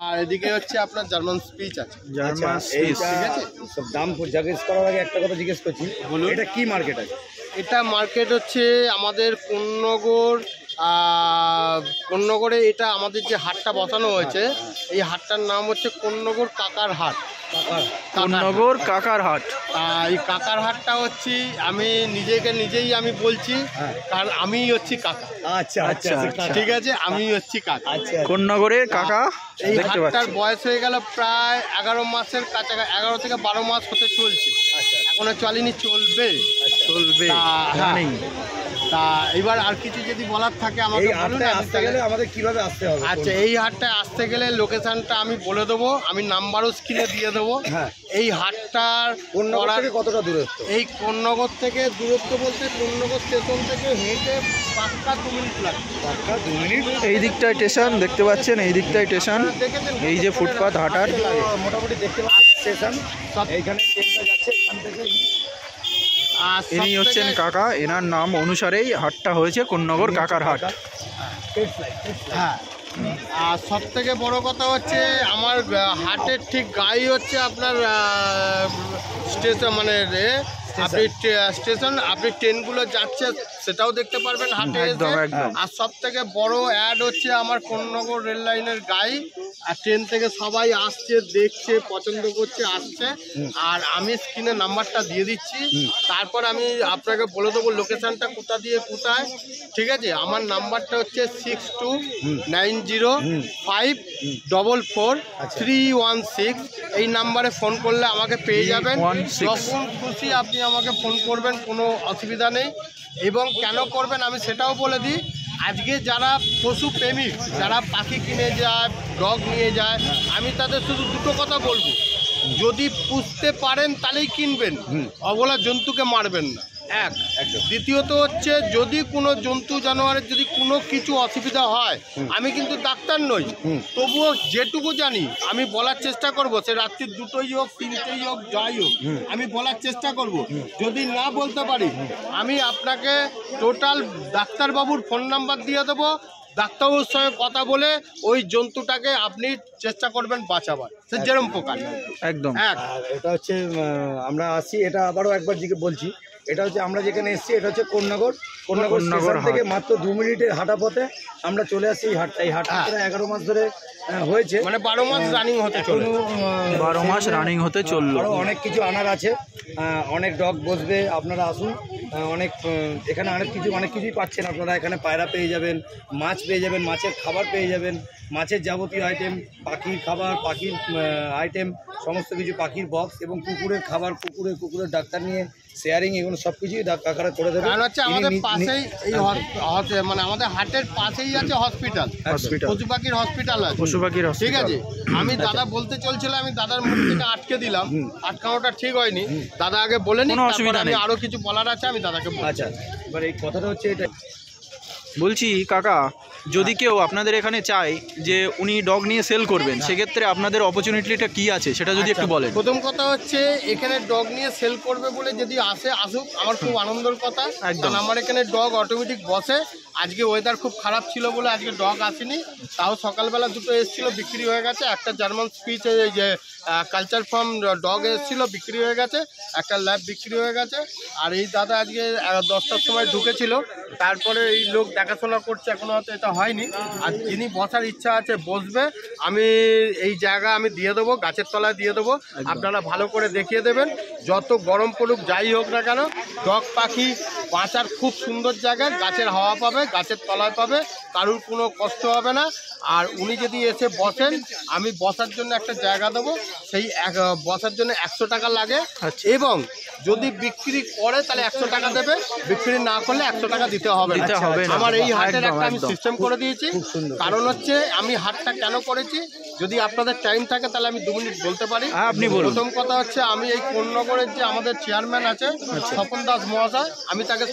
আর এদিকে হচ্ছে আপনার জার্মান স্পিচ আছে। জার্মান স্পিচ, ঠিক আছে। সব দাম জিজ্ঞেস করার আগে একটা কথা জিজ্ঞেস করছি, বলুন এটা কি মার্কেট আছে? এটা মার্কেট হচ্ছে আমাদের কোন্নগরে এটা আমাদের যে হাটটা বসানো হয়েছে, এই হাটটার নাম হচ্ছে কোন্নগর কাকার হাট। কোন্নগর কাকার হাট। এই কাকার হাটটা হচ্ছে আমি নিজেই আমি বলছি, কারণ আমি হচ্ছি কাকা। আচ্ছা আচ্ছা, ঠিক আছে, আমি হচ্ছি কাকা। কোন্নগরের কাকা। এই হাটটার বয়স হয়ে গেল প্রায় 11 মাসের কাছাকাছি, 11 থেকে 12 মাস হতে চলছে। এখনো চলেনি, চলবে। তা এবার আর কিছু যদি বলার থাকে আমাকে বলুন। আসতে গেলে আমাদের কিভাবে আসতে হবে? আচ্ছা, এই হাটটায় আসতে গেলে লোকেশনটা আমি বলে দেবো, আমি নাম্বারও স্ক্রিনে দিয়ে দেবো। এই হাটটার কতটা দূরত্ব? এই কোন্নগর থেকে দূরত্ব বলতে কোন্নগর স্টেশন থেকে হেঁটে পাক্কা 2 মিনিট লাগে। পাক্কা 2 মিনিট। এই দিকটায় স্টেশন দেখতে পাচ্ছেন, এই দিকটায় স্টেশন, এই যে ফুটপাথ হাঁটার মোটামুটি দেখতে পাচ্ছেন স্টেশন। এইখানে ট্রেনটা যাচ্ছে, এখান থেকে। ইনি হচ্ছেন কাকা, এনার নাম অনুসারেই হাটটা হয়েছে কোন্নগর কাকার হাট। হ্যাঁ, আর সব থেকে বড় কথা হচ্ছে আমার হাটের ঠিক গায়ে হচ্ছে আপনার স্টেশন, মানে আপনি স্টেশন, আপনি ট্রেনগুলো যাচ্ছে সেটাও দেখতে পারবেন হাটে এসে। আর সব থেকে বড় অ্যাড হচ্ছে আমার কোন্নগর রেল লাইনের গায়ে, আর ট্রেন থেকে সবাই আসছে, দেখছে, পছন্দ করছে, আসছে। আর আমি স্ক্রিনে নাম্বারটা দিয়ে দিচ্ছি, তারপর আমি আপনাকে বলে দেবো লোকেশনটা কোথা দিয়ে কোথায়। ঠিক আছে, আমার নাম্বারটা হচ্ছে 6290544316। এই নাম্বারে ফোন করলে আমাকে পেয়ে যাবেন। যখন খুশি আপনি আমাকে ফোন করবেন, কোনো অসুবিধা নেই। এবং কেন করবেন আমি সেটাও বলে দিই। আজকে যারা পশু প্রেমিক, যারা পাখি কিনে যায়, ডগ নিয়ে যায়, আমি তাদের শুধু দুটো কথা বলবো, যদি পুষতে পারেন তাহলেই কিনবেন, অবলা জন্তুকে মারবেন না। দ্বিতীয়ত হচ্ছে যদি কোনো জন্তু জানোয়ারের যদি কোনো কিছু অসুবিধা হয়, আমি কিন্তু ডাক্তার নই, তবুও যেটুকু জানি আমি বলার চেষ্টা করব। সে রাত্রি 2টোই হোক, 3টেই হোক, যাই হোক, আমি বলার চেষ্টা করব। যদি না বলতে পারি, আমি আপনাকে টোটাল ডাক্তারবাবুর ফোন নাম্বার দিয়ে দেবো। ডাক্তারবাবুর সঙ্গে কথা বলে ওই জন্তুটাকে আপনি চেষ্টা করবেন বাঁচাবার, সে যেরকম প্রকার। একদম। এটা হচ্ছে আমরা আসি, এটা আবারও একবার বলছি, এটা হচ্ছে আমরা যেখানে এসেছি, এটা হচ্ছে কোন্নগর স্টেশন থেকে মাত্র 2 মিনিটের হাঁটা পথে আমরা চলে আসছি এই হাটটা। এই হাটটা 11 মাস ধরে হয়েছে, মানে 12 মাস রানিং হতে চলল। 12 মাস রানিং হতে চললো। আরও অনেক কিছু আনার আছে, অনেক ডগ বসবে, আপনারা আসুন। এখানে অনেক কিছুই পাচ্ছেন আপনারা। এখানে পায়রা পেয়ে যাবেন, মাছ পেয়ে যাবেন, মাছের খাবার পেয়ে যাবেন, মাছের যাবতীয় আইটেম, পাখির খাবার, পাখির আইটেম, সমস্ত কিছু, পাখির বক্স এবং কুকুরের খাবার, কুকুরের ডাক্তার নিয়ে শেয়ারিং, এগুলো সব কিছুই কাকারা করে দেবে। কারণ হচ্ছে আমাদের পাশেই এই মানে আমাদের হাটের পাশেই আছে হসপিটাল, পশু পাখির হসপিটাল আছে। ঠিক আছে, আমি দাদা বলতে চলছিল, আমি দাদার মুখ থেকে আটকে দিলাম, আটকানোটা ঠিক হয়নি। দাদা আগে বলে নি, আমি আরো কিছু বলার আছে, আমি দাদাকে বলছি। আচ্ছা, এবার এই কথাটা হচ্ছে এটা বলছি কাকা, যদি কেউ আপনাদের এখানে চায় যে উনি ডগ নিয়ে সেল করবেন, সেক্ষেত্রে আপনাদের অপরচুনিটিটা কি আছে সেটা যদি একটু বলেন। প্রথম কথা হচ্ছে এখানে ডগ নিয়ে সেল করবে বলে যদি আসুক, আমার খুব আনন্দের কথা। কারণ আমার এখানে ডগ অটোমেটিক বসে। আজকে ওয়েদার খুব খারাপ ছিল বলে আজকে ডগ আসেনি, তাও সকালবেলা 2টো এসেছিল, বিক্রি হয়ে গেছে। একটা জার্মান স্পিচ, এই যে কালচার ফার্ম ডগ এসেছিলো, বিক্রি হয়ে গেছে। একটা ল্যাব বিক্রি হয়ে গেছে। আর এই দাদা আজকে 10টার সময় ঢুকেছিল, তারপরে এই লোক দেখাশোনা করছে, এখনো হয়তো এটা হয়নি। আর যিনি বসার ইচ্ছা আছে বসবে, আমি এই জায়গা আমি দিয়ে দেবো, গাছের তলায় দিয়ে দেবো, আপনারা ভালো করে দেখিয়ে দেবেন। যত গরম পড়ুক যাই হোক না কেন, ডগ পাখি বাঁচার খুব সুন্দর জায়গা, গাছের হাওয়া পাবে, গাছের তলায় পাবে, কারুর কোনো কষ্ট হবে না। আর উনি যদি এসে বসেন, আমি বসার জন্য একটা জায়গা দেবো, সেই বসার জন্য 100 টাকা লাগে। এবং যদি বিক্রি করে তাহলে 100 টাকা দেবে, বিক্রি না করলে 100 টাকা দিতে হবে। আমার এই হাটের একটা আমি সিস্টেম করে দিয়েছি। কারণ হচ্ছে আমি হাটটা কেন করেছি, যদি আপনাদের টাইম থাকে তাহলে আমি 2 মিনিট বলতে পারি। আপনি বলুন। প্রথম কথা হচ্ছে আমি এই কোন্নগরের যে আমাদের চেয়ারম্যান আছে স্বপন দাস মহাশয়, আমি তাকে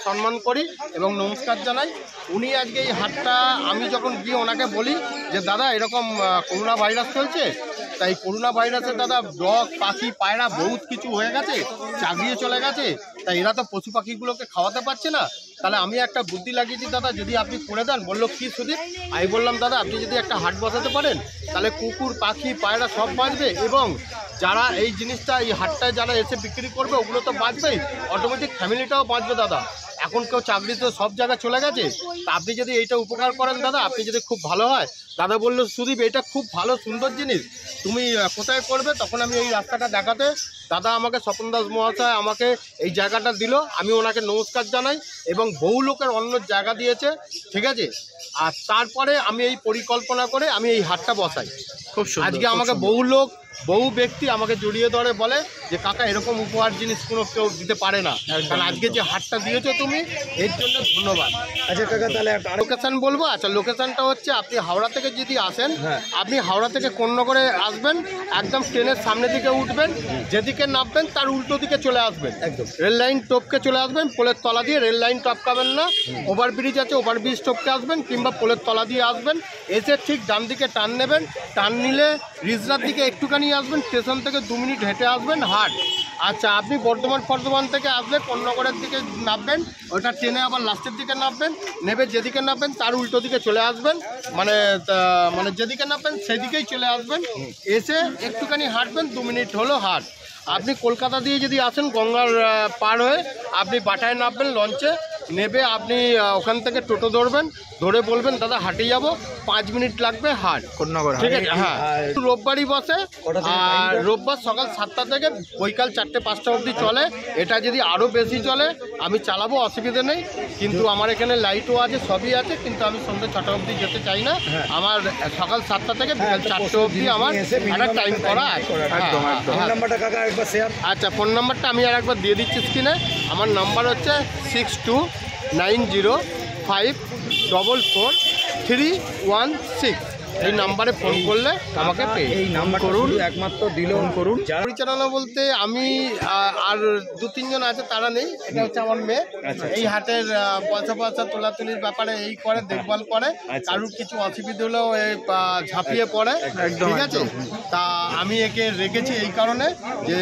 সম্মান করি এবং নমস্কার জানাই। উনি আজকে এই হাটটা, আমি যখন গিয়ে ওনাকে বলি যে দাদা এরকম করোনা ভাইরাস চলছে, তাই করোনা ভাইরাসে দাদা ডগ পাখি পায়রা বহুত কিছু হয়ে গেছে, চাগিয়ে চলে গেছে, তাই এরা তো পশু পাখিগুলোকে খাওয়াতে পারছে না। তাহলে আমি একটা বুদ্ধি লাগিয়েছি দাদা, যদি আপনি করে দেন। বললো কি সুদীপ? আমি বললাম দাদা আপনি যদি একটা হাট বসাতে পারেন তাহলে কুকুর, পাখি, পায়রা সব বাঁচবে, এবং যারা এই জিনিসটা এই হাটটায় যারা এসে বিক্রি করবে ওগুলো তো বাঁচবেই, অটোমেটিক ফ্যামিলিটাও বাঁচবে দাদা। এখন কেউ চাকরিতে সব জায়গায় চলে গেছে, তা আপনি যদি এইটা উপকার করেন দাদা, আপনি যদি খুব ভালো হয়। দাদা বললো সুদীপ এটা খুব ভালো সুন্দর জিনিস, তুমি কোথায় করবে? তখন আমি এই রাস্তাটা দেখাতে দাদা আমাকে স্বপন দাস মহাশয় আমাকে এই জায়গাটা দিল, আমি ওনাকে নমস্কার জানাই, এবং বহু লোকের অন্য জায়গা দিয়েছে, ঠিক আছে। আর তারপরে আমি এই পরিকল্পনা করে আমি এই হাটটা বসাই। খুব সুন্দর। আজকে আমাকে বহু ব্যক্তি আমাকে জড়িয়ে ধরে বলে যে কাকা এরকম উপহার জিনিস কোনো কেউ দিতে পারে না, কারণ আজকে যে হাটটা দিয়েছো তুমি এর জন্য ধন্যবাদ। আচ্ছা কাকা, তাহলে লোকেশন বলবো। আচ্ছা, লোকেশনটা হচ্ছে আপনি হাওড়া থেকে যদি আসেন, আপনি হাওড়া থেকে কোন্নগরে আসবেন, একদম ট্রেনের সামনের দিকে উঠবেন, যেদিকে নামবেন তার উল্টো দিকে চলে আসবেন, একদম রেল লাইন টপকে চলে আসবেন, পোলের তলা দিয়ে রেল লাইন টপকাবেন না, ওভারব্রিজ আছে ওভারব্রিজ টপকে আসবেন, কিংবা পোলের তলা দিয়ে আসবেন, এসে ঠিক ডান দিকে টান নেবেন, টান নিলে রিজরার দিকে একটুখানি আসবেন, স্টেশন থেকে 2 মিনিট হেঁটে আসবেন, হাট। আচ্ছা, আপনি বর্ধমান থেকে আসলে কোন্নগরের দিকে নামবেন, ওইটা ট্রেনে আবার লাস্টের দিকে নামবেন, নেবে যেদিকে নামবেন তার উল্টো দিকে চলে আসবেন, মানে যেদিকে নামবেন সেদিকেই চলে আসবেন, এসে একটুখানি হাঁটবেন, 2 মিনিট হলো হাট। আপনি কলকাতা দিয়ে যদি আসেন গঙ্গার পার হয়ে আপনি বাটায় নামবেন, লঞ্চে নেবে, আপনি ওখান থেকে টোটো ধরবেন, ধরে বলবেন দাদা হাটে যাব, 5 মিনিট লাগবে হাট, কোন্নগর। ঠিক আছে। হ্যাঁ, রোববারই বসে, আর রোববার সকাল 7টা থেকে বৈকাল 4টে-5টা অবধি চলে। এটা যদি আরও বেশি চলে আমি চালাবো, অসুবিধা নেই, কিন্তু আমার এখানে লাইটও আছে, সবই আছে, কিন্তু আমি সন্ধ্যে 6টা অবধি যেতে চাই না। আমার সকাল 7টা থেকে বিকাল 4টে অবধি আমার একটা টাইম করা আছে। আচ্ছা, ফোন নাম্বারটা আমি আর একবার দিয়ে দিচ্ছি স্ক্রিনে। আমার নাম্বার হচ্ছে 6290544316। এই নাম্বারে ফোন করলে আমাকে এই নাম্বার করুন, একমাত্র দিল করুন। পরিচালনা বলতে আমি আর 2-3 জন আছে, তারা নেই, এটা হচ্ছে আমার মেয়ে। এই হাটের পয়সা তোলাতুলির ব্যাপারে এই করে, দেখভাল করে, কারুর কিছু অসুবিধা হলেও ঝাঁপিয়ে পড়ে, ঠিক আছে। তা আমি একে রেখেছি এই কারণে যে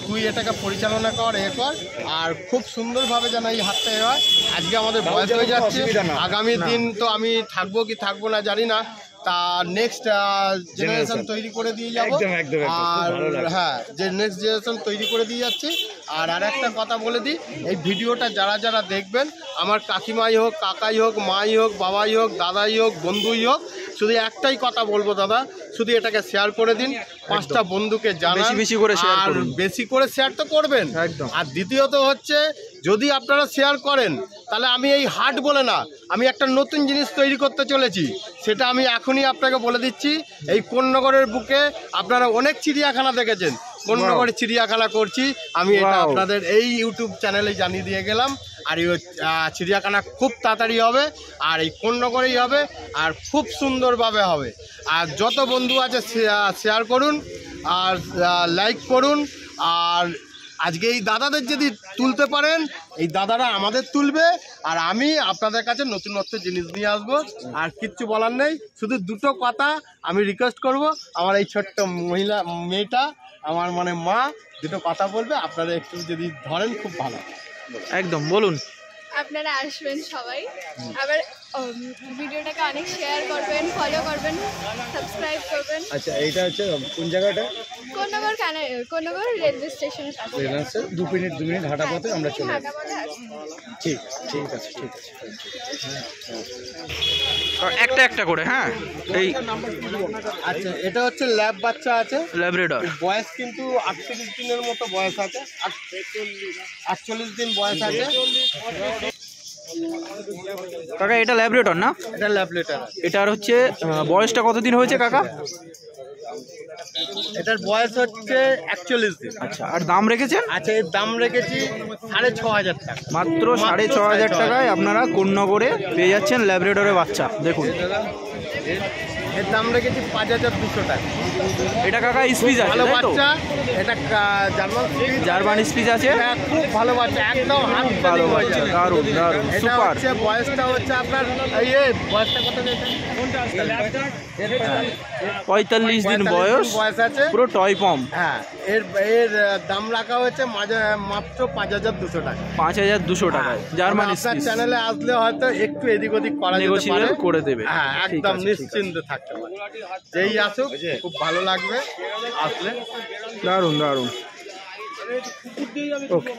তুই এটাকে পরিচালনা কর, কর, আর খুব সুন্দরভাবে যেন এই হাটটা হয়। আজকে আমাদের বয়স হয়ে যাচ্ছে, আগামী দিন তো আমি থাকবো কি থাকবো না জানি না, তা নেক্সট জেনারেশন তৈরি করে দিয়ে যাবো। আর হ্যাঁ, যে নেক্সট জেনারেশন তৈরি করে দিয়ে যাচ্ছি। আর একটা কথা বলে দিই, এই ভিডিওটা যারা দেখবেন, আমার কাকিমাই হোক, কাকাই হোক, মাই হোক, বাবাই হোক, দাদাই হোক, বন্ধুই হোক, শুধু একটাই কথা বলবো দাদা, শুধু এটাকে শেয়ার করে দিন, 5টা বন্ধুকে জানান, বেশি করে শেয়ার করুন, বেশি করে শেয়ার তো করবেন। আর দ্বিতীয়ত হচ্ছে, যদি আপনারা শেয়ার করেন তাহলে আমি এই হাট বলে না, আমি একটা নতুন জিনিস তৈরি করতে চলেছি, সেটা আমি এখনই আপনাকে বলে দিচ্ছি। এই কোন্নগরের বুকে আপনারা অনেক চিড়িয়াখানা দেখেছেন, কোন্নগরের চিড়িয়াখানা করছি আমি, এটা আপনাদের এই ইউটিউব চ্যানেলে জানিয়ে দিয়ে গেলাম। আর এই চিড়িয়াখানা খুব তাড়াতাড়ি হবে, আর এই কোন্নগরেই হবে, আর খুব সুন্দরভাবে হবে। আর যত বন্ধু আছে শেয়ার করুন আর লাইক করুন। আর আজকে এই দাদাদের যদি তুলতে পারেন, এই দাদারা আমাদের তুলবে, আর আমি আপনাদের কাছে নতুনত্ব জিনিস নিয়ে আসবো। আর কিচ্ছু বলার নেই, শুধু দুটো কথা আমি রিকোয়েস্ট করব, আমার এই ছোট্ট মেয়েটা, আমার মানে মা, দুটো কথা বলবে, আপনারা একটু যদি ধরেন খুব ভালো। একদম বলুন। আপনারা আসবেন সবাই, আবার ভিডিওটাকে অনেক শেয়ার করবেন, ফলো করবেন, সাবস্ক্রাইব করবেন। আচ্ছা, এইটা হচ্ছে কোন জায়গাটা? কোন্নগর রেলওয়ে স্টেশনের কাছে। 2 মিনিট হাঁটা পথে আমরা চলে যাবো। ঠিক আছে। একটা করে। হ্যাঁ, এই আচ্ছা, এটা হচ্ছে ল্যাব বাচ্চা আছে, ল্যাব্রাডর। বয়স কিন্তু 38 দিনের মতো বয়স আছে, 48 দিন বয়স আছে। কাকা এটা ল্যাব্রাডর না? এটা ল্যাবরেটর। এটার হচ্ছে বয়সটা কতদিন হয়েছে কাকা? এটার বয়স হচ্ছে 41 দিন। আচ্ছা, আর দাম রেখেছেন? আচ্ছা, এর দাম রেখেছি 6,500 টাকা। মাত্র 6,500 টাকায় আপনারা কোন্নগরে পেয়ে যাচ্ছেন ল্যাব্রাডরের বাচ্চা। দেখুন, এর দাম রেখেছি 5,200 টাকা। এটা কাকা স্পিচ আছে, ভালো তাই তো? বাচ্চা, এটা জার্মান স্পিচ আছে, খুব ভালো বাচ্চা, একদম হাত ভালো বাচ্চা, দারুণ দারুণ, এটা সুপার। হচ্ছে বয়সটা হচ্ছে আপনার, বয়সটা কত? 45 দিন বয়স, বয়স আছে, পুরো টয় পম। হ্যাঁ। এর এর দাম রাখা হয়েছে মাত্র 5,200 টাকা। 5,200 টাকায় জার্মানি আপনার চ্যানেলে আসলে হয়তো একটু এদিক ওদিক করা যেতে পারে, নেগোশিয়েট করে দেবে। হ্যাঁ, ঠিক একদম আছে, নিশ্চিন্তে থাকতে পারে। যেই আসুক খুব ভালো লাগবে আসলে। দারুণ দারুণ। ওকে।